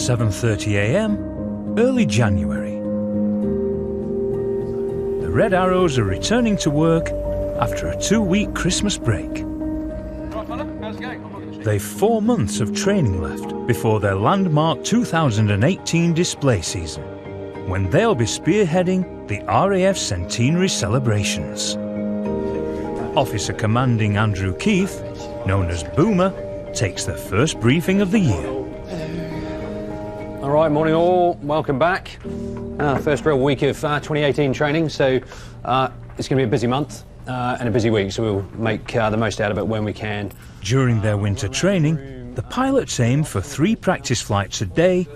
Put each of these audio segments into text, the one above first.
7:30 a.m, early January. The Red Arrows are returning to work after a 2-week Christmas break. They've 4 months of training left before their landmark 2018 display season, when they'll be spearheading the RAF Centenary celebrations. Officer Commanding Andrew Keith, known as Boomer, takes the first briefing of the year. All right, morning all, welcome back. First real week of 2018 training, so it's going to be a busy month and a busy week, so we'll make the most out of it when we can. During their winter training, the pilots aim for 3 practice flights a day,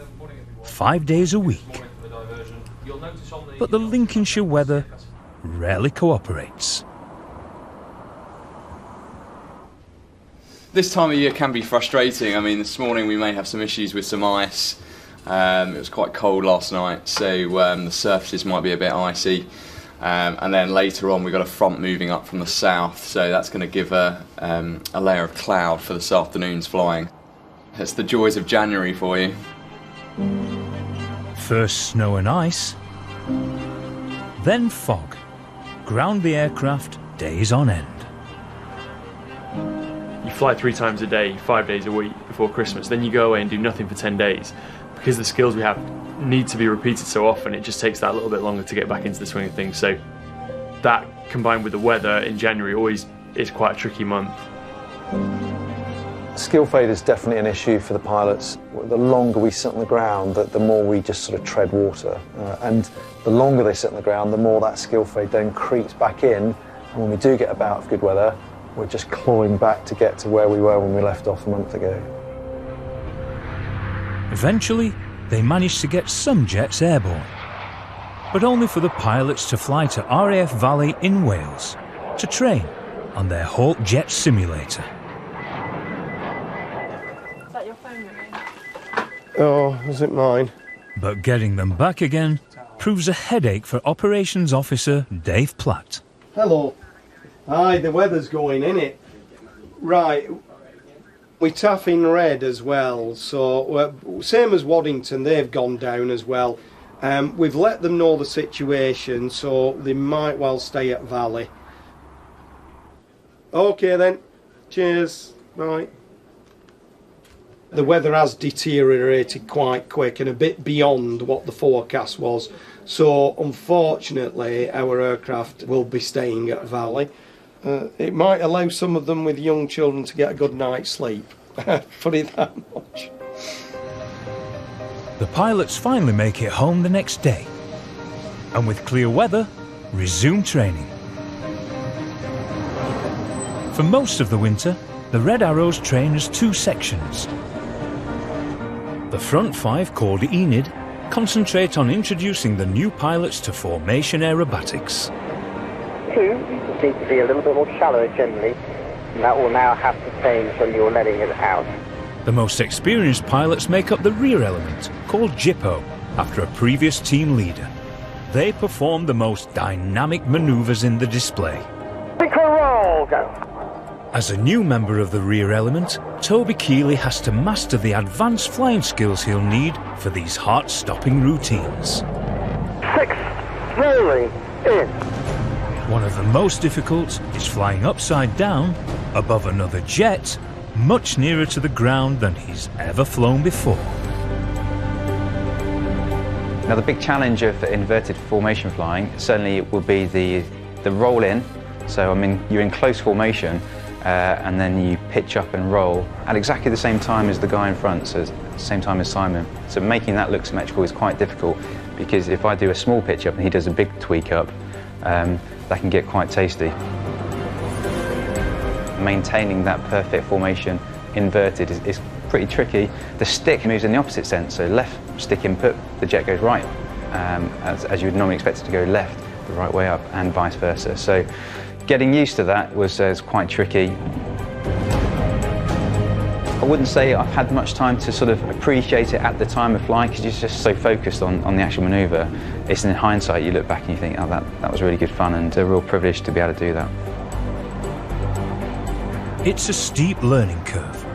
5 days a week. But the Lincolnshire weather rarely cooperates. This time of year can be frustrating. I mean, this morning we may have some issues with some ice. It was quite cold last night, so the surfaces might be a bit icy. And then later on we've got a front moving up from the south, so that's going to give a layer of cloud for this afternoon's flying. It's the joys of January for you. First snow and ice, then fog. Ground the aircraft days on end. You fly 3 times a day, 5 days a week before Christmas, then you go away and do nothing for 10 days. Because the skills we have need to be repeated so often, it just takes that little bit longer to get back into the swing of things. So that, combined with the weather in January, always is quite a tricky month. Skill fade is definitely an issue for the pilots. The longer we sit on the ground, the more we just sort of tread water. And the longer they sit on the ground, the more that skill fade then creeps back in. And when we do get a bout of good weather, we're just clawing back to get to where we were when we left off a month ago. Eventually, they managed to get some jets airborne, but only for the pilots to fly to RAF Valley in Wales to train on their Hawk Jet simulator. Is that your phone ringing? Oh, is it mine? But getting them back again proves a headache for Operations Officer Dave Platt. Hello. Aye, the weather's going, innit? Right. We taff in red as well, so same as Waddington, they've gone down as well. We've let them know the situation, so they might well stay at Valley. Okay then, cheers, bye. The weather has deteriorated quite quick and a bit beyond what the forecast was, so unfortunately our aircraft will be staying at Valley. It might allow some of them with young children to get a good night's sleep, put it that much. The pilots finally make it home the next day, and with clear weather, resume training. For most of the winter, the Red Arrows train as 2 sections. The front 5, called Enid, concentrate on introducing the new pilots to formation aerobatics. 2 need to be a little bit more shallow generally, and that will now have to change when you're letting it out. The most experienced pilots make up the rear element, called Jippo, after a previous team leader. They perform the most dynamic manoeuvres in the display. Roll, go. As a new member of the rear element, Toby Keeley has to master the advanced flying skills he'll need for these heart-stopping routines. 6, rolling, in. One of the most difficult is flying upside down above another jet, much nearer to the ground than he's ever flown before. Now the big challenge of inverted formation flying certainly will be the roll in. So you're in close formation and then you pitch up and roll at exactly the same time as the guy in front, so at the same time as Simon. So making that look symmetrical is quite difficult, because if I do a small pitch up and he does a big tweak up, that can get quite tasty. Maintaining that perfect formation inverted is pretty tricky. The stick moves in the opposite sense, so left stick input, the jet goes right, as you would normally expect it to go left, the right way up, and vice versa. So getting used to that was quite tricky. I wouldn't say I've had much time to sort of appreciate it at the time of flying, because you're just so focused on the actual manoeuvre. It's in hindsight you look back and you think, oh, that was really good fun, and a real privilege to be able to do that. It's a steep learning curve,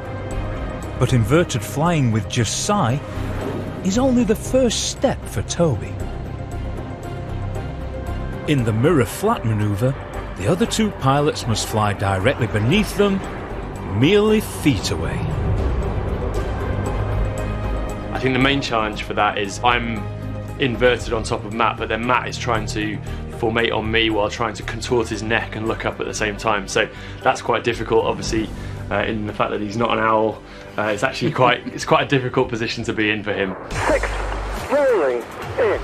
but inverted flying with just SI is only the first step for Toby. In the mirror flat manoeuvre, the other two pilots must fly directly beneath them, merely feet away. I think the main challenge for that is I'm inverted on top of Matt, but then Matt is trying to formate on me while trying to contort his neck and look up at the same time. So that's quite difficult, obviously, in the fact that he's not an owl. It's actually quite a difficult position to be in for him. 6, rolling, in.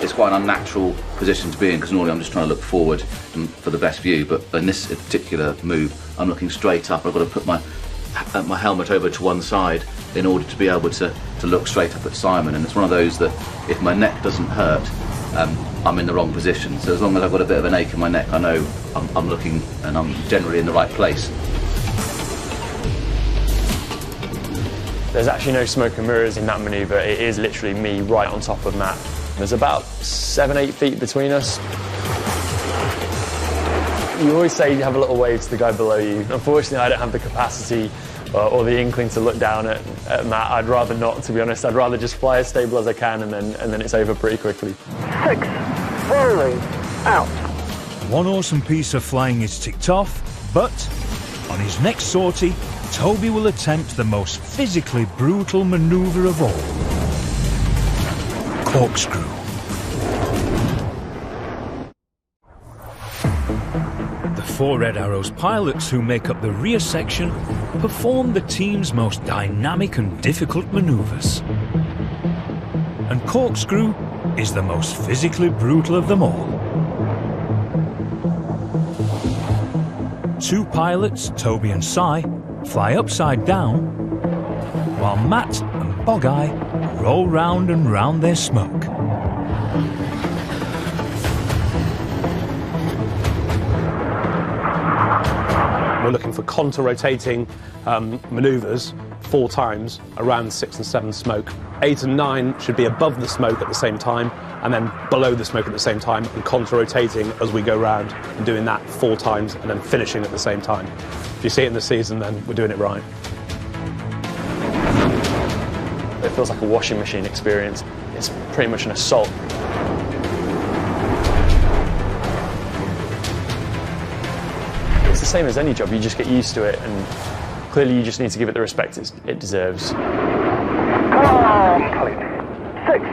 It's quite an unnatural position to be in because normally I'm just trying to look forward for the best view, but in this particular move I'm looking straight up. I've got to put my helmet over to one side in order to be able to look straight up at Simon, and it's one of those that if my neck doesn't hurt, I'm in the wrong position. So as long as I've got a bit of an ache in my neck, I know I'm looking and I'm generally in the right place. There's actually no smoke and mirrors in that manoeuvre. It is literally me right on top of Matt. There's about 7-8 feet between us. You always say you have a little wave to the guy below you. Unfortunately, I don't have the capacity or the inkling to look down at Matt. I'd rather not, to be honest. I'd rather just fly as stable as I can and then it's over pretty quickly. 6, rolling, out. One awesome piece of flying is ticked off, but on his next sortie, Toby will attempt the most physically brutal manoeuvre of all. Corkscrew. The 4 Red Arrows pilots who make up the rear section perform the team's most dynamic and difficult manoeuvres. And Corkscrew is the most physically brutal of them all. 2 pilots, Toby and Si, fly upside down, while Matt and Bog-Eye roll round and round their smoke. We're looking for contour-rotating manoeuvres 4 times around 6 and 7 smoke. 8 and 9 should be above the smoke at the same time, and then below the smoke at the same time, and contour-rotating as we go round, and doing that 4 times, and then finishing at the same time. If you see it in the season, then we're doing it right. It feels like a washing machine experience. It's pretty much an assault. It's the same as any job, you just get used to it, and clearly you just need to give it the respect it deserves. Complete. 6,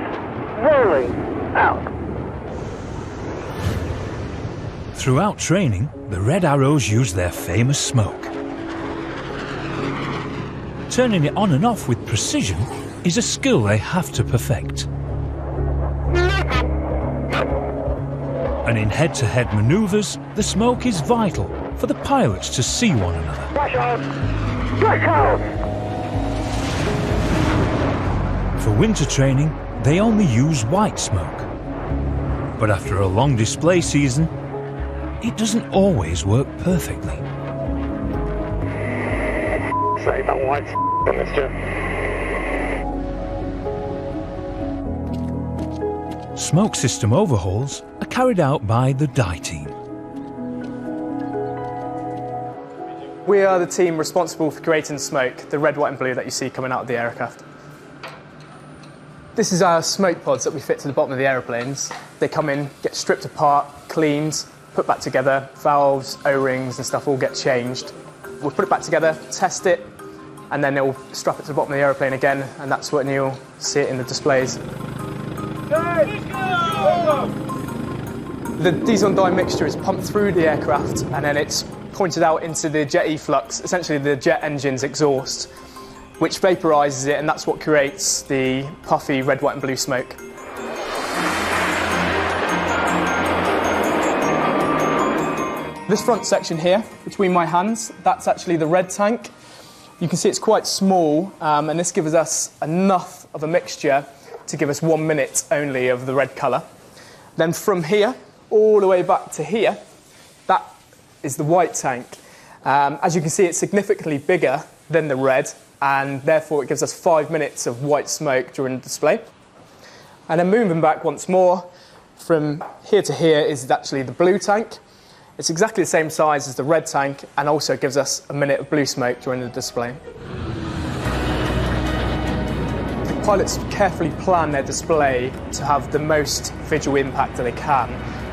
rolling, out. Throughout training, the Red Arrows use their famous smoke. Turning it on and off with precision is a skill they have to perfect. And in head-to-head manoeuvres, the smoke is vital for the pilots to see one another. Flash out! Flash out! For winter training, they only use white smoke. But after a long display season, it doesn't always work perfectly. Say that white on this jet. Smoke system overhauls are carried out by the dye team. We are the team responsible for creating smoke, the red, white and blue that you see coming out of the aircraft. This is our smoke pods that we fit to the bottom of the aeroplanes. They come in, get stripped apart, cleaned, put back together, valves, O-rings and stuff all get changed. We'll put it back together, test it, and then it'll strap it to the bottom of the aeroplane again, and that's when you'll see it in the displays. The diesel and dye mixture is pumped through the aircraft and then it's pointed out into the jet efflux, essentially the jet engine's exhaust, which vaporises it, and that's what creates the puffy red, white and blue smoke. This front section here, between my hands, that's actually the red tank. You can see it's quite small, and this gives us enough of a mixture to give us 1 minute only of the red colour. Then from here, all the way back to here, that is the white tank. As you can see, it's significantly bigger than the red, and therefore it gives us 5 minutes of white smoke during the display. And then moving back once more, from here to here is actually the blue tank. It's exactly the same size as the red tank, and also gives us a minute of blue smoke during the display. Pilots carefully plan their display to have the most visual impact that they can,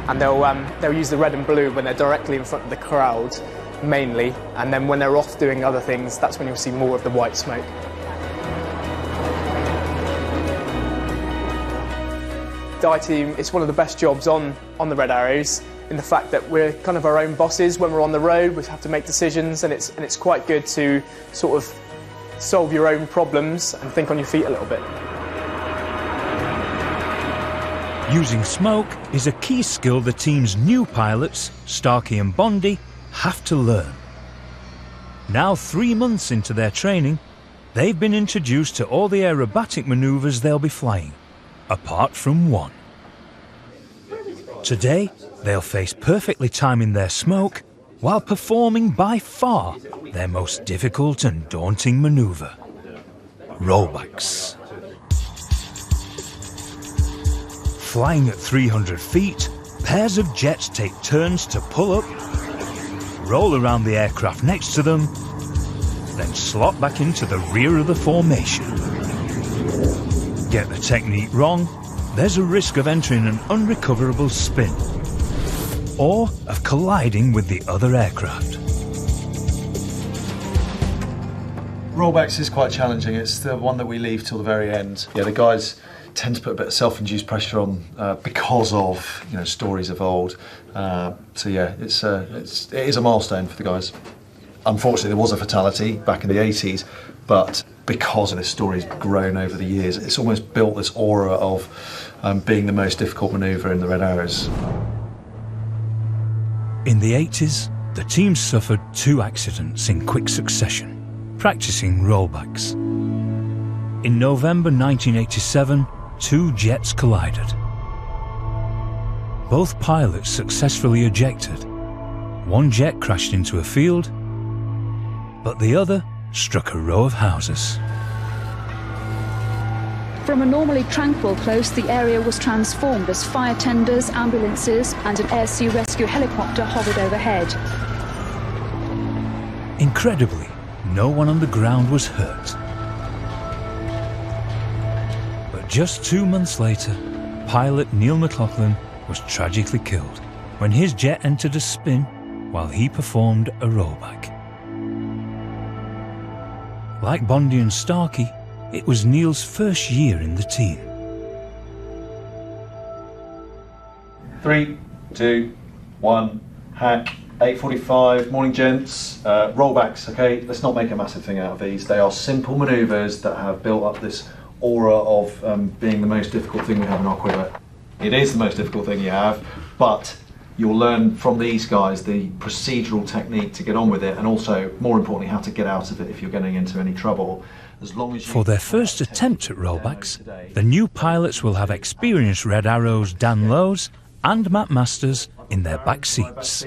and they'll use the red and blue when they're directly in front of the crowd, mainly, and then when they're off doing other things, that's when you'll see more of the white smoke. The I team, it's one of the best jobs on the Red Arrows, in the fact that we're kind of our own bosses. When we're on the road, we have to make decisions, and it's quite good to sort of solve your own problems and think on your feet a little bit. Using smoke is a key skill the team's new pilots, Starkey and Bondi, have to learn. Now 3 months into their training, they've been introduced to all the aerobatic manoeuvres they'll be flying, apart from one. Today, they'll face perfectly timing their smoke while performing by far their most difficult and daunting manoeuvre, rollbacks. Flying at 300 feet, pairs of jets take turns to pull up, roll around the aircraft next to them, then slot back into the rear of the formation. Get the technique wrong, there's a risk of entering an unrecoverable spin, or of colliding with the other aircraft. Rollbacks is quite challenging. It's the one that we leave till the very end. Yeah, the guys tend to put a bit of self-induced pressure on because of stories of old. So yeah, it is a milestone for the guys. Unfortunately, there was a fatality back in the 80s, but because of this story's grown over the years, it's almost built this aura of being the most difficult manoeuvre in the Red Arrows. In the 80s, the team suffered 2 accidents in quick succession, practicing rollbacks. In November 1987, 2 jets collided. Both pilots successfully ejected. One jet crashed into a field, but the other struck a row of houses. From a normally tranquil close, the area was transformed as fire tenders, ambulances and an air-sea rescue helicopter hovered overhead. Incredibly, no one on the ground was hurt. But just 2 months later, pilot Neil McLaughlin was tragically killed when his jet entered a spin while he performed a rollback. Like Bondi and Starkey, it was Neil's first year in the team. 3, 2, 1, hack, 8:45, morning gents, rollbacks, okay? Let's not make a massive thing out of these. They are simple manoeuvres that have built up this aura of being the most difficult thing we have in our quiver. It is the most difficult thing you have, but you'll learn from these guys the procedural technique to get on with it, and also, more importantly, how to get out of it if you're getting into any trouble. As long as For their first attempt at rollbacks, the new pilots will have experienced Red Arrows Dan Lowes and Matt Masters in their back seats.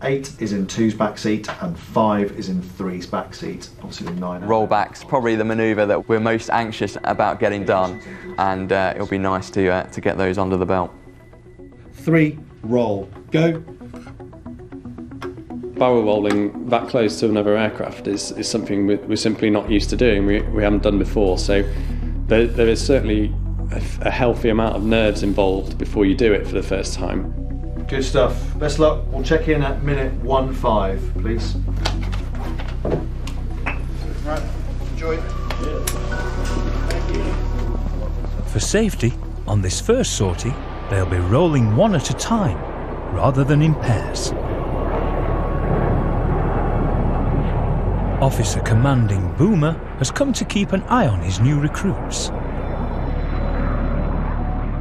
8 is in 2's back seat and 5 is in 3's back seat. Obviously the 9. Rollbacks, probably the manoeuvre that we're most anxious about getting done, and it'll be nice to get those under the belt. 3, roll, go. Barrel rolling that close to another aircraft is something we're simply not used to doing. We haven't done before, so there is certainly a healthy amount of nerves involved before you do it for the first time. Good stuff. Best luck. We'll check in at minute 15, please. Right, enjoy. For safety, on this first sortie, they'll be rolling one at a time, rather than in pairs. Officer Commanding Boomer has come to keep an eye on his new recruits.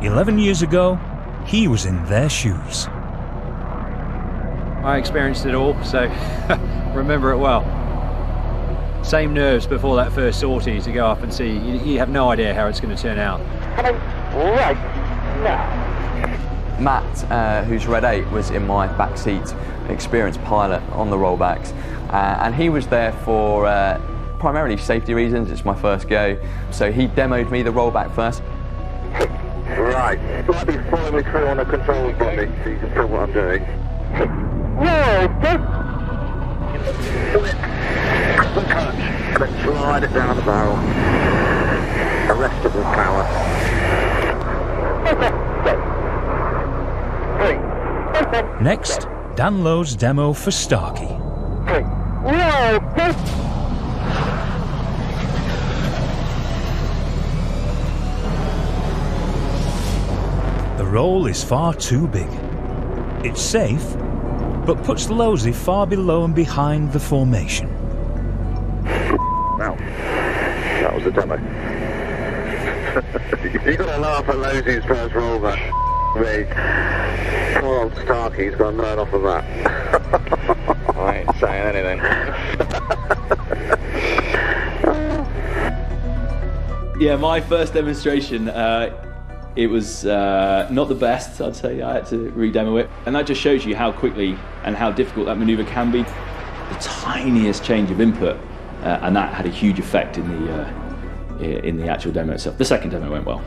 11 years ago, he was in their shoes. I experienced it all, so remember it well. Same nerves before that first sortie to go up and see. You have no idea how it's going to turn out. Right now. Matt, who's Red 8, was in my back seat, experienced pilot on the rollbacks, and he was there for primarily safety reasons. It's my first go, so he demoed me the rollback first. Right, so I'll be following the crew on the control body so you can feel what I'm doing. Whoa, good! Then slide it down the barrel. Arrest the Next, Dan loads demo for Starkey. The roll is far too big. It's safe, but puts Losey far below and behind the formation. Now, that was a demo. You got to laugh at Losey's first rollback. Me. Poor old Starkey's got none off of that. I ain't saying anything. Yeah, my first demonstration, it was not the best, I'd say. I had to re-demo it. And that just shows you how quickly and how difficult that manoeuvre can be. The tiniest change of input, and that had a huge effect in the actual demo itself. The second demo went well.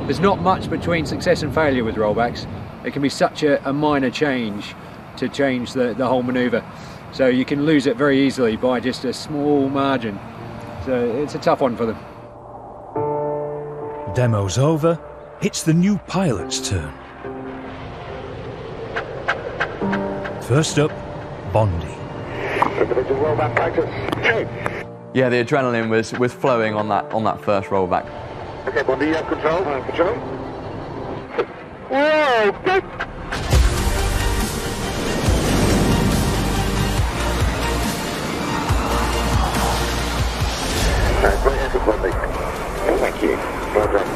There's not much between success and failure with rollbacks. It can be such a minor change to change the whole manoeuvre. So you can lose it very easily by just a small margin. So it's a tough one for them. Demo's over, it's the new pilot's turn. First up, Bondi. Individual rollback practice. Yeah, the adrenaline was flowing on that first rollback. Okay, Bondi, you have control. I have control. Whoa! Great effort, Bondi. Thank you. Well done.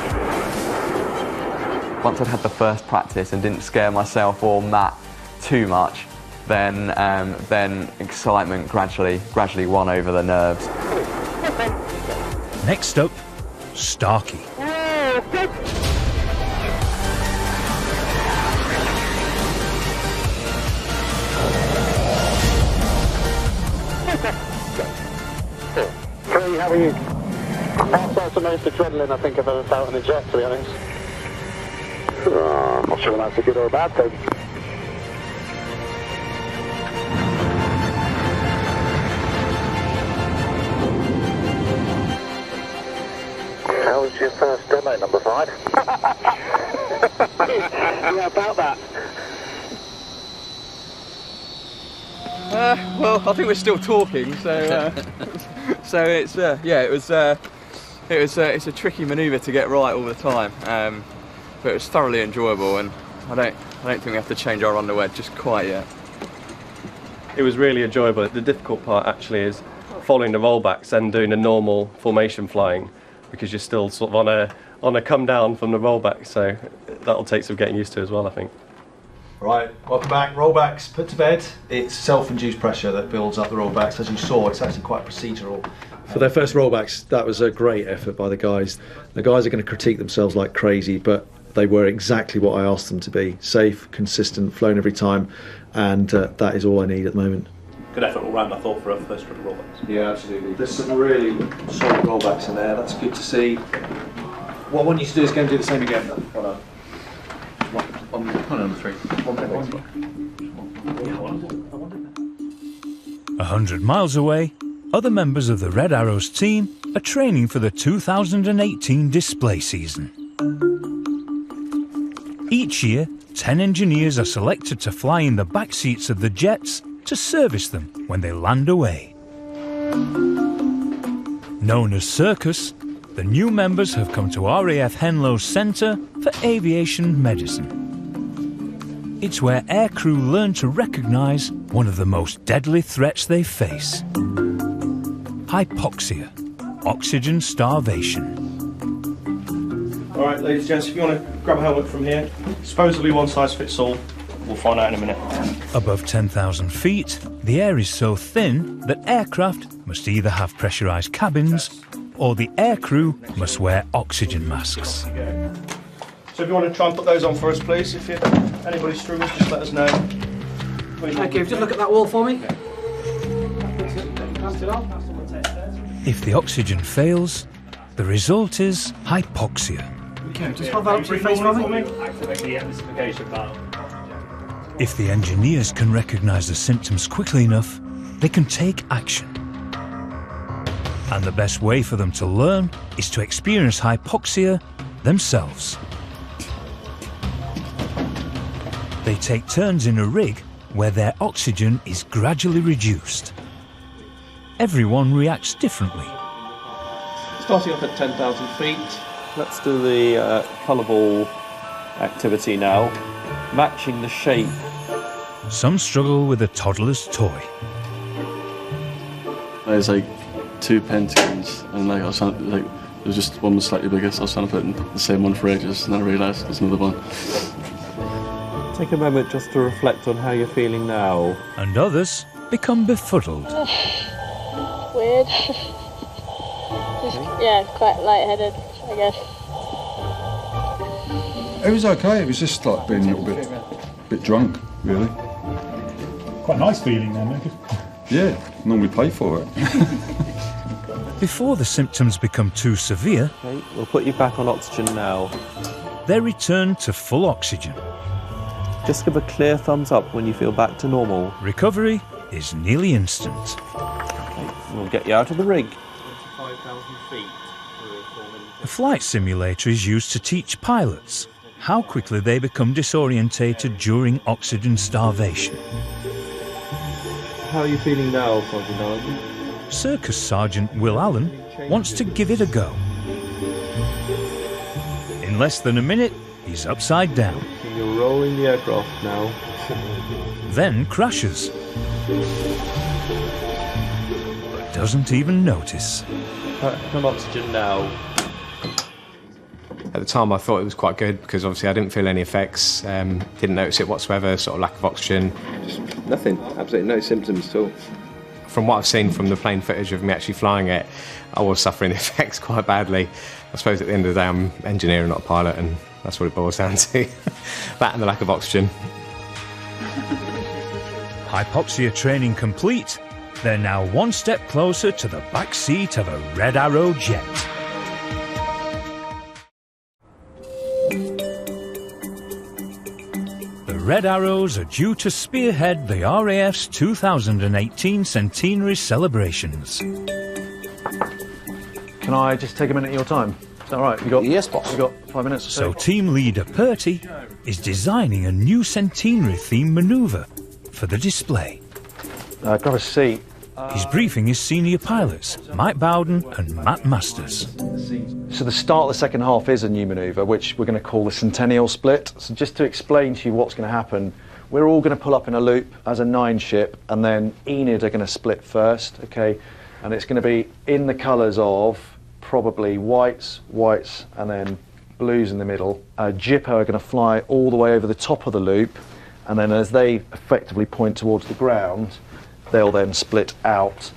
Once I'd had the first practice and didn't scare myself or Matt too much, then excitement gradually won over the nerves. Next up, Starkey. Free, how are you? That's the most adrenaline I think I've ever felt in a jet, to be honest. I'm not sure that's a good or a bad thing. How was your first demo, number 5? Yeah, about that. Well, I think we're still talking, so so it's it's a tricky manoeuvre to get right all the time, but it was thoroughly enjoyable, and I don't think we have to change our underwear just quite yet. It was really enjoyable. The difficult part actually is following the rollbacks and doing a normal formation flying, because you're still sort of on a come down from the rollback, so that'll take some getting used to as well, I think. Right, welcome back. Rollbacks put to bed. It's self-induced pressure that builds up the rollbacks. As you saw, it's actually quite procedural. For their first rollbacks, that was a great effort by the guys. The guys are going to critique themselves like crazy, but they were exactly what I asked them to be. Safe, consistent, flown every time, and that is all I need at the moment. Good effort all round, I thought, for a first trip of rollbacks. Yeah, absolutely. There's some really solid rollbacks in there. That's good to see. What I want you to do is go and do the same again. Well done. On number 3. 100 miles away, other members of the Red Arrows team are training for the 2018 display season. Each year, 10 engineers are selected to fly in the back seats of the jets to service them when they land away. Known as Circus, the new members have come to RAF Henlo's Centre for Aviation Medicine. It's where aircrew learn to recognise one of the most deadly threats they face. Hypoxia, oxygen starvation. All right, ladies and gents, if you want to grab a helmet from here, supposedly one size fits all. We'll find out in a minute. Above 10,000 feet, the air is so thin that aircraft must either have pressurised cabins or the aircrew must wear oxygen masks. So if you want to try and put those on for us, please. If anybody struggles, just let us know. Okay, just look at that wall for me. If the oxygen fails, the result is hypoxia. Okay, just hold that up to your face for me. If the engineers can recognise the symptoms quickly enough, they can take action. And the best way for them to learn is to experience hypoxia themselves. They take turns in a rig where their oxygen is gradually reduced. Everyone reacts differently. Starting off at 10,000 feet, let's do the colour ball activity now, matching the shape. Some struggle with a toddler's toy. There's like 2 pentagons, and like I was trying to, like, there was just one was slightly bigger, so I was trying to put the same one for ages, and then I realised there's another one. Take a moment just to reflect on how you're feeling now. And others become befuddled. Weird. Just, yeah, quite lightheaded, I guess. It was okay, it was just like being a little bit drunk, really. Quite a nice feeling then, don't you? Yeah, normally pay for it. Before the symptoms become too severe, Okay, we'll put you back on oxygen now. they return to full oxygen. Just give a clear thumbs up when you feel back to normal. Recovery is nearly instant. Okay, we'll get you out of the rig. 25,000 feet. A flight simulator is used to teach pilots how quickly they become disorientated during oxygen starvation. How are you feeling now, Sergeant Allen? Circus Sergeant Will Allen wants to give it a go. In less than a minute, he's upside down. So you're rolling the aircraft now. Then crashes. But doesn't even notice. On oxygen now. At the time I thought it was quite good because obviously I didn't feel any effects, didn't notice it whatsoever, sort of lack of oxygen. Nothing, absolutely no symptoms at all. From what I've seen from the plane footage of me actually flying it, I was suffering the effects quite badly. I suppose at the end of the day I'm an engineer and not a pilot, and that's what it boils down to. That and the lack of oxygen. Hypoxia training complete, they're now one step closer to the back seat of a Red Arrow jet. The Red Arrows are due to spearhead the RAF's 2018 centenary celebrations. Can I just take a minute of your time? Is that all right? You got, yes, boss. You got 5 minutes or So team leader Purty is designing a new centenary themed manoeuvre for the display. Grab a seat. He's briefing his senior pilots, Mike Bowden and Matt Masters. So the start of the second half is a new manoeuvre, which we're going to call the centennial split. So just to explain to you what's going to happen, we're all going to pull up in a loop as a 9 ship, and then Enid are going to split first, okay? And it's going to be in the colours of probably whites, and then blues in the middle. Jippo are going to fly all the way over the top of the loop, and then as they effectively point towards the ground, they'll then split out.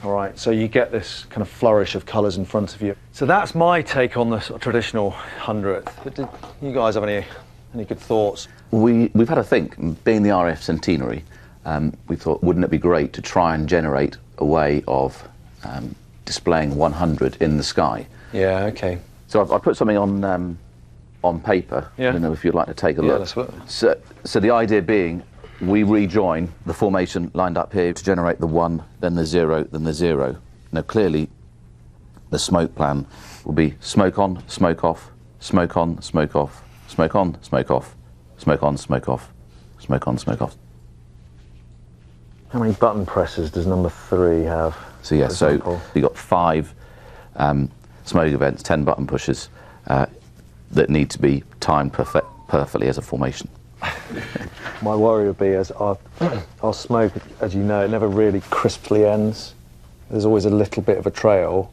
All right, so you get this kind of flourish of colours in front of you. So that's my take on the sort of traditional 100th. But did you guys have any good thoughts? We've had a think, being the RAF centenary, we thought, wouldn't it be great to try and generate a way of displaying 100 in the sky? Yeah, okay. So I put something on paper. Yeah. I don't know if you'd like to take a look. Yeah, that's what. So the idea being, we rejoin the formation lined up here to generate the 1, then the 0, then the 0. Now clearly, the smoke plan will be smoke on, smoke off, smoke on, smoke off, smoke on, smoke off, smoke on, smoke off, smoke on, smoke off. How many button presses does number 3 have? So yeah, so you've got 5 smoke events, 10 button pushes that need to be timed perfectly as a formation. My worry would be as our smoke, as you know, it never really crisply ends. There's always a little bit of a trail.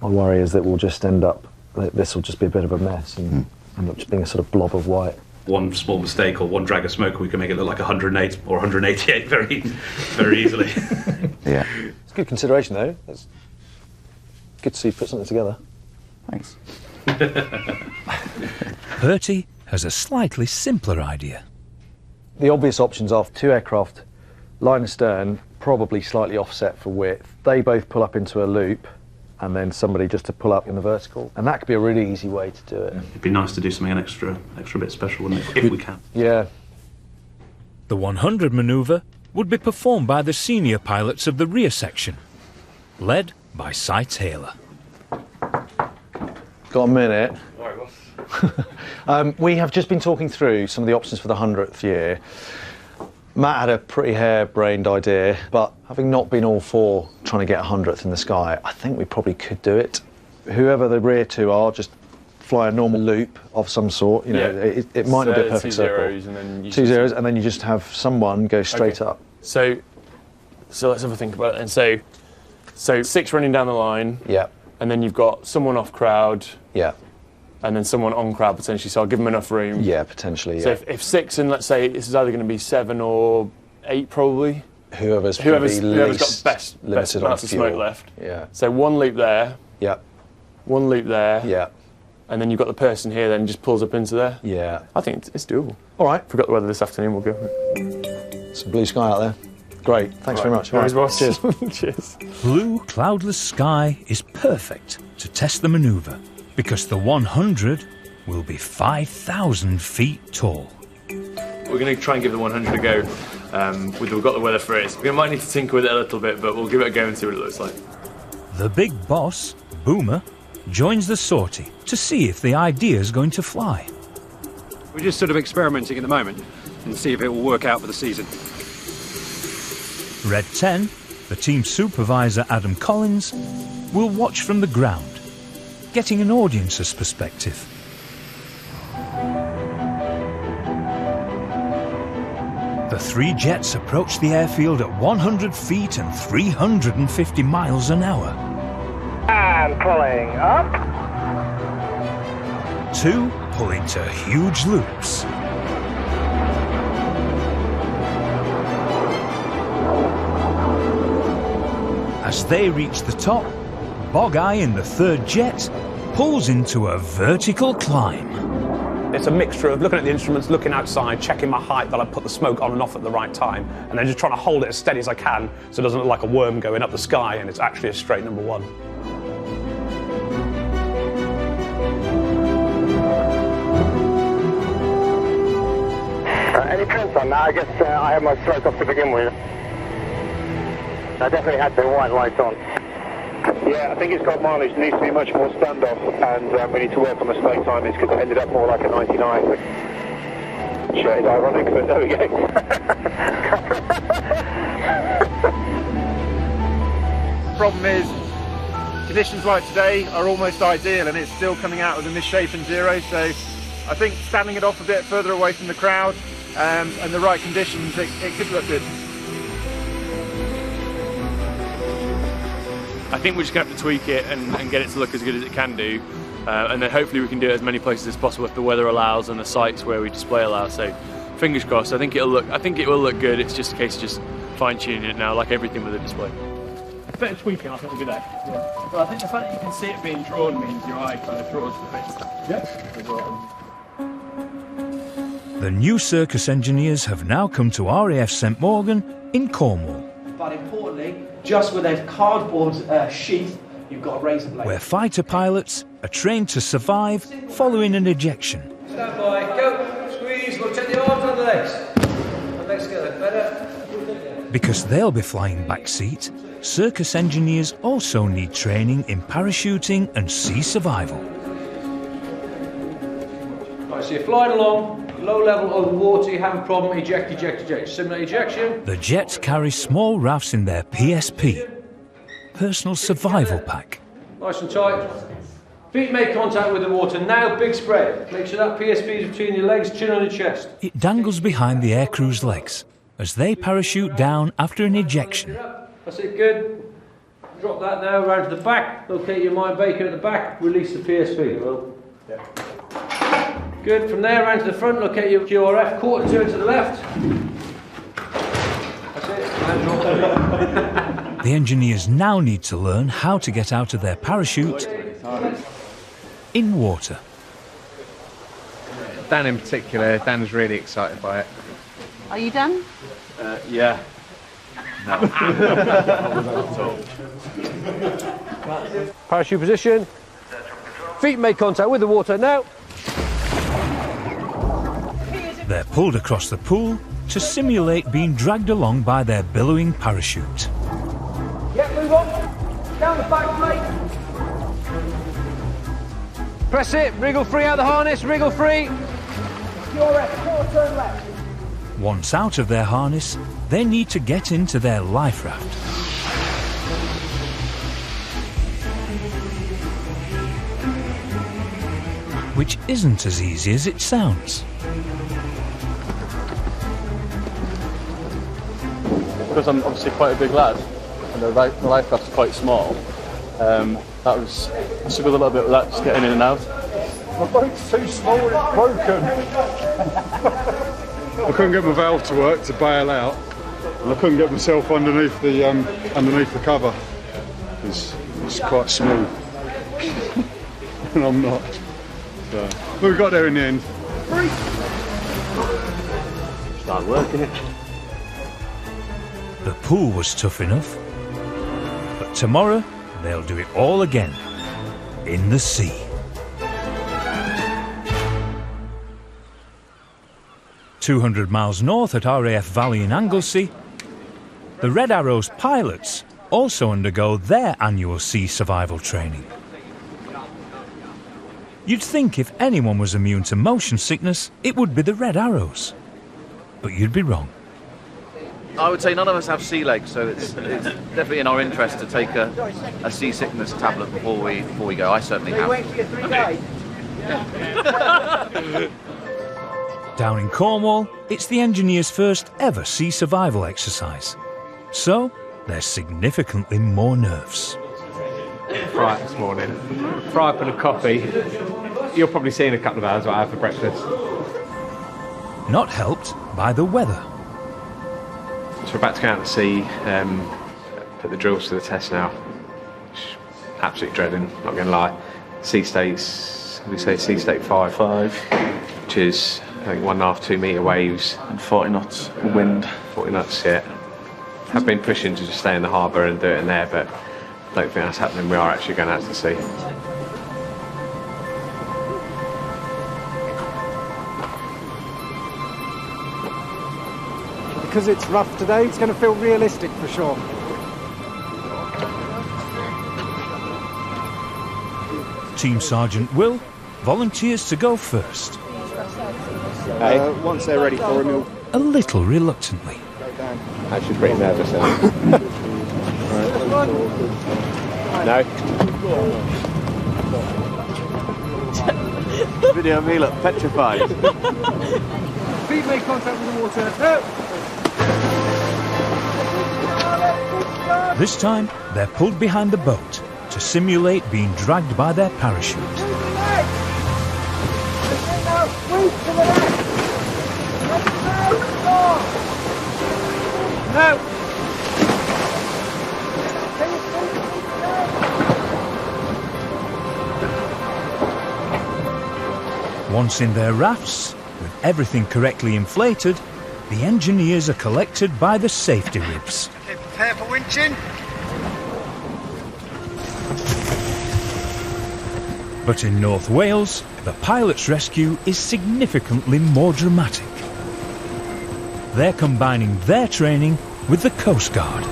My worry is that we'll just end up, this will just be a bit of a mess and end up just being a sort of blob of white. One small mistake or one drag of smoke, we can make it look like 108 or 188 very, very easily. Yeah. It's a good consideration though. It's good to see you put something together. Thanks. Purty has a slightly simpler idea. The obvious options are 2 aircraft, line astern, probably slightly offset for width. They both pull up into a loop, and then somebody just to pull up in the vertical. And that could be a really easy way to do it. It'd be nice to do something an extra bit special, wouldn't it? If we can. Yeah. The 100 manoeuvre would be performed by the senior pilots of the rear section, led by Sightailer. Got a minute? We have just been talking through some of the options for the 100th year. Matt had a pretty harebrained idea, but having not been all for trying to get 100th in the sky, I think we probably could do it. Whoever the rear two are, just fly a normal loop of some sort. You know, it might not be a perfect circle. 2 zeros and then you 2 zeros, and then you just have someone go straight up. So let's have a think about it. And so 6 running down the line. Yeah. And then you've got someone off crowd. Yeah. And then someone on crowd potentially. So I'll give them enough room. Yeah, potentially. So Yeah. if 6 and let's say this is either going to be 7 or 8 probably. Whoever's got least best limited on amounts of fuel. smoke left. Yeah. So 1 loop there. Yeah. 1 loop there. Yeah. And then you've got the person here then just pulls up into there. Yeah. I think it's doable. All right. Forgot the weather this afternoon, we'll go. Some blue sky out there. Great. Thanks very much. No worries, boss. Cheers. Cheers. Blue, cloudless sky is perfect to test the manoeuvre because the 100 will be 5,000 feet tall. We're going to try and give the 100 a go. We've got the weather for it. We might need to tinker with it a little bit, but we'll give it a go and see what it looks like. The big boss, Boomer, joins the sortie to see if the idea is going to fly. We're just sort of experimenting at the moment and see if it will work out for the season. Red 10, the team supervisor Adam Collins, will watch from the ground, getting an audience's perspective. The 3 jets approach the airfield at 100 feet and 350 miles an hour. And pulling up. 2 pull into huge loops. As they reach the top, Bog-Eye in the 3rd jet pulls into a vertical climb. It's a mixture of looking at the instruments, looking outside, checking my height that I put the smoke on and off at the right time, and then just trying to hold it as steady as I can so it doesn't look like a worm going up the sky and it's actually a straight number 1. Any prints on that? I guess I had my stroke off to begin with. I definitely had the white light on. Yeah, I think it's got mileage. It needs to be much more standoff, and we need to work on the smoke timings because it ended up more like a 99. Which is ironic, but there we go. Problem is, conditions like today are almost ideal, and it's still coming out with a misshapen 0. So I think standing it off a bit further away from the crowd and the right conditions, it could look good. I think we're just going to have to tweak it and get it to look as good as it can do. And then hopefully we can do it as many places as possible if the weather allows and the sites where we display allow. So fingers crossed. I think it will look good. It's just a case of just fine-tuning it now, like everything with the display. A bit of tweaking, I think, will be there. Yeah. Well, I think the fact that you can see it being drawn means your eye kind of draws the bits. Yeah. The new circus engineers have now come to RAF St Morgan in Cornwall, But importantly, just with a cardboard sheath, you've got a razor blade. where fighter pilots are trained to survive following an ejection. Stand by, go, squeeze, rotate the arms and the legs. And legs go, better. Because they'll be flying backseat, circus engineers also need training in parachuting and sea survival. Right, so you're flying along, low level over water, you have a problem, eject, eject, eject. Similar ejection. The jets carry small rafts in their PSP, personal survival pack. Nice and tight. Feet make contact with the water. Now big spread. Make sure that PSP is between your legs, chin on your chest. It dangles behind the aircrew's legs as they parachute down after an ejection. That's it, good. Drop that now, round to the back. Locate your mind baker at the back. Release the PSP. Well, good. From there, round to the front. Locate your QRF. Quarter turn to the left. That's it. Now drop that. The engineers now need to learn how to get out of their parachute in water. Dan in particular, Dan's really excited by it. Are you done? Yeah. No. Parachute position. Feet make contact with the water now. They're pulled across the pool to simulate being dragged along by their billowing parachute. Yeah, move on. Down the back. Press it, wriggle free out the harness, wriggle free. Turn left. Once out of their harness, they need to get into their life raft. Which isn't as easy as it sounds. Because I'm obviously quite a big lad, and the life raft's quite small, I struggled a little bit with that, just getting in and out. My boat's too small, it's broken. I couldn't get my valve to work to bail out, and I couldn't get myself underneath the cover. It's quite small, and I'm not. So, but we got there in the end. Start working it. The pool was tough enough, but tomorrow they'll do it all again, in the sea. "200 miles north at RAF Valley in Anglesey, the Red Arrows pilots also undergo their annual sea survival training. You'd think if anyone was immune to motion sickness, it would be the Red Arrows. But you'd be wrong. I would say none of us have sea legs, so it's definitely in our interest to take a seasickness tablet before we go. I certainly have. Down in Cornwall, it's the engineers' first ever sea survival exercise. So, there's significantly more nerves. Right, this morning. Fry up and a coffee. You'll probably see in a couple of hours what I have for breakfast. Not helped by the weather. So we're about to go out to sea, put the drills to the test now. Absolutely dreading, not going to lie. Sea state's, we say sea state 5. Which is, I think, 1.5 to 2 metre waves. And 40 knots wind. 40 knots, yeah. Have been pushing to just stay in the harbour and do it in there, but I don't think that's happening. We are actually going out to sea. Because it's rough today, it's going to feel realistic for sure. Team Sergeant Will volunteers to go first. Once they're ready for him, he'll... A little reluctantly. Actually pretty nervous now. No? Video of me look petrified. Feet make contact with the water. No! This time, they're pulled behind the boat to simulate being dragged by their parachute. No! Once in their rafts, with everything correctly inflated, the engineers are collected by the safety ribs. Okay, prepare for winching. But in North Wales, the pilot's rescue is significantly more dramatic. They're combining their training with the Coast Guard.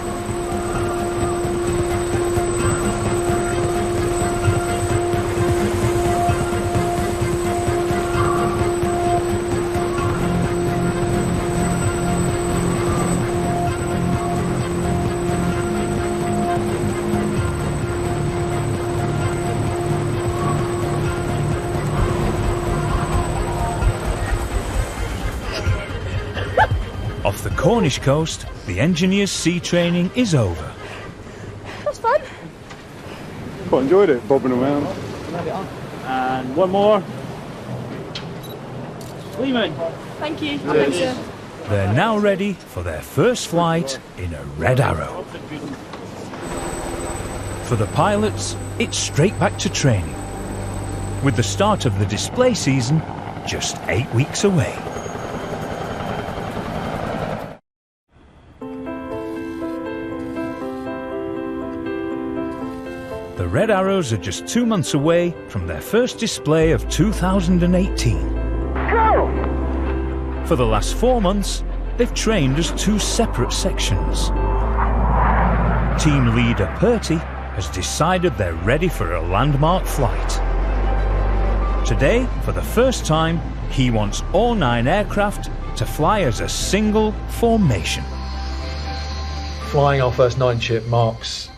Off the Cornish coast, the engineers' sea training is over. That's fun. Quite enjoyed it, bobbing around. And one more. Lehman. Thank you. Thanks, sir. They're now ready for their first flight in a Red Arrow. For the pilots, it's straight back to training, with the start of the display season just 8 weeks away. The Red Arrows are just 2 months away from their first display of 2018. Go! For the last 4 months, they've trained as 2 separate sections. Team leader Purty has decided they're ready for a landmark flight. Today, for the first time, he wants all 9 aircraft to fly as a single formation. Flying our first 9 ship marks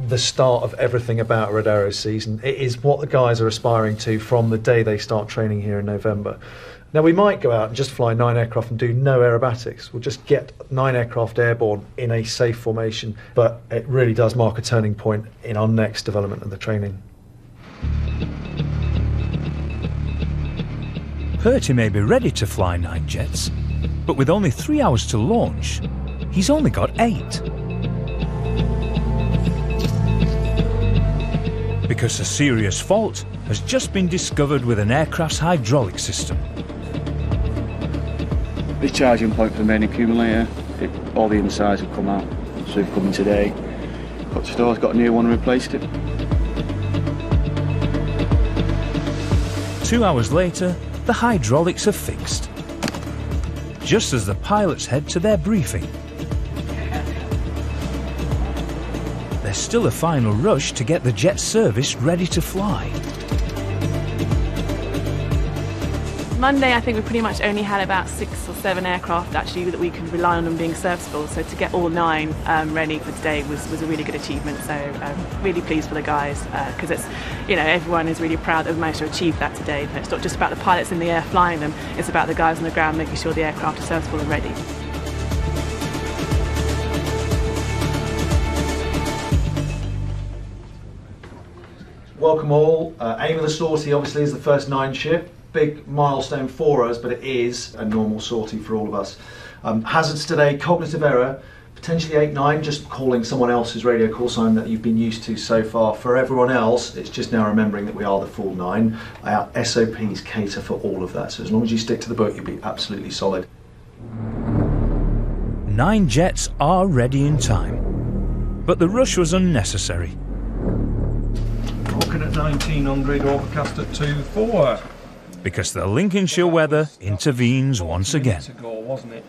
the start of everything about a Red Arrow season. It is what the guys are aspiring to from the day they start training here in November. Now, we might go out and just fly 9 aircraft and do no aerobatics. We'll just get 9 aircraft airborne in a safe formation, but it really does mark a turning point in our next development of the training. Purty may be ready to fly 9 jets, but with only 3 hours to launch, he's only got 8. Because a serious fault has just been discovered with an aircraft's hydraulic system. The charging point for the main accumulator, all the insides have come out, so they've come in today. Got to store, got a new one and replaced it. 2 hours later, the hydraulics are fixed. Just as the pilots head to their briefing. There's still a final rush to get the jet serviced ready to fly. Monday, I think we pretty much only had about 6 or 7 aircraft actually that we could rely on them being serviceable. So to get all 9 ready for today was a really good achievement. So really pleased for the guys because it's, you know, everyone is really proud that we've managed to achieve that today. It's not just about the pilots in the air flying them; it's about the guys on the ground making sure the aircraft are serviceable and ready. Welcome all. Aim of the sortie obviously is the first 9 ship. Big milestone for us, but it is a normal sortie for all of us. Hazards today, cognitive error, potentially 8-9, just calling someone else's radio call sign that you've been used to so far. For everyone else, it's just now remembering that we are the full 9. Our SOPs cater for all of that, so as long as you stick to the book, you'll be absolutely solid. 9 jets are ready in time, but the rush was unnecessary. Looking at 1900, overcast at 2-4. Because the Lincolnshire weather intervenes once again. Wasn't it?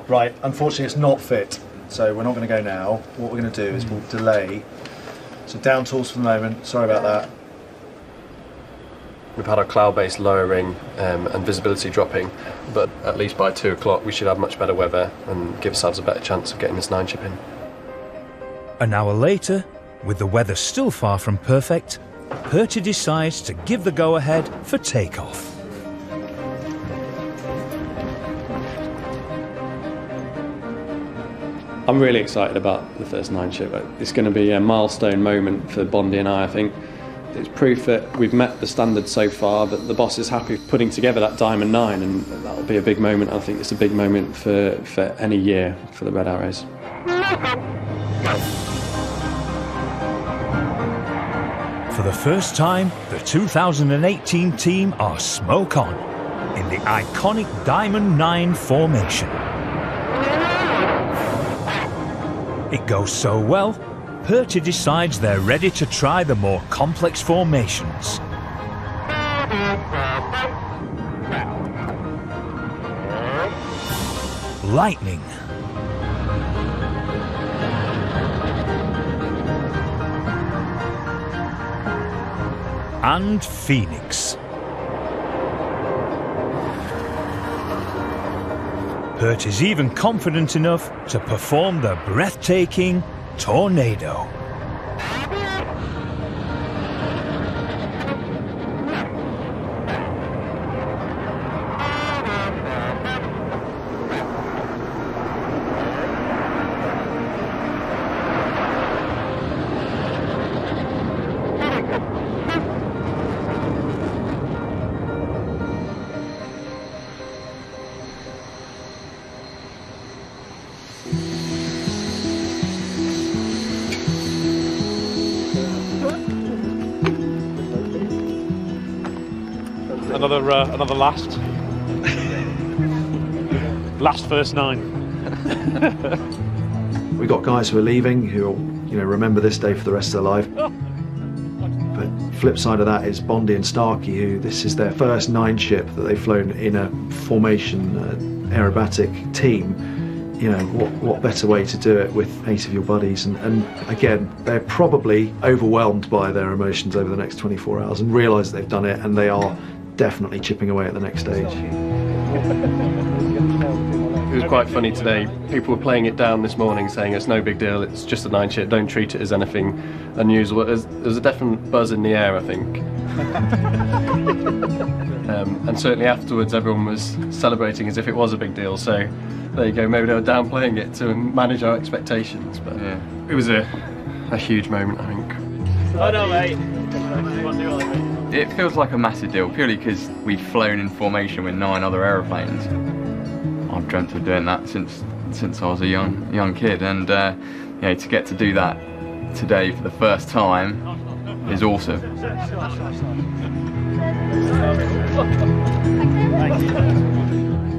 Right, unfortunately it's not fit, so we're not going to go now. What we're going to do is we'll delay. So down tools for the moment, sorry about that. We've had our cloud base lowering and visibility dropping, but at least by 2 o'clock we should have much better weather and give ourselves a better chance of getting this 9 ship in. An hour later, with the weather still far from perfect, Purty decides to give the go-ahead for takeoff. I'm really excited about the first 9 ship. It's going to be a milestone moment for Bondi and I think. It's proof that we've met the standard so far, but the boss is happy putting together that Diamond 9, and that'll be a big moment. I think it's a big moment for any year for the Red Arrows. For the first time, the 2018 team are smoke on in the iconic Diamond 9 formation. It goes so well, Purty decides they're ready to try the more complex formations. Lightning. And Phoenix. Purty's even confident enough to perform the breathtaking Tornado. Another last first 9. We've got guys who are leaving who will, remember this day for the rest of their life. But flip side of that is Bondi and Starkey, who this is their first 9 ship that they've flown in a formation aerobatic team. you know, what better way to do it with 8 of your buddies? And again, they're probably overwhelmed by their emotions over the next 24 hours and realise they've done it, and they are definitely chipping away at the next stage. It was quite funny today. People were playing it down this morning, saying it's no big deal, it's just a 9 chip, don't treat it as anything unusual. There's a definite buzz in the air, I think. And certainly afterwards everyone was celebrating as if it was a big deal, so there you go, maybe they were downplaying it to manage our expectations, but yeah, it was a huge moment, I think. Oh no, mate. It feels like a massive deal, purely because we've flown in formation with 9 other aeroplanes. I've dreamt of doing that since I was a young kid, and you know, to get to do that today for the first time is awesome.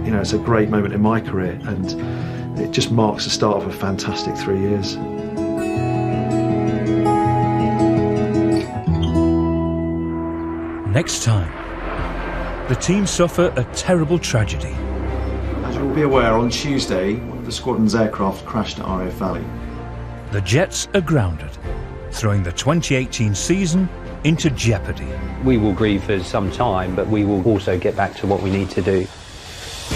You know, it's a great moment in my career, and it just marks the start of a fantastic 3 years. Next time, the team suffer a terrible tragedy. As you'll be aware, on Tuesday, one of the squadron's aircraft crashed at RAF Valley. The Jets are grounded, throwing the 2018 season into jeopardy. We will grieve for some time, but we will also get back to what we need to do.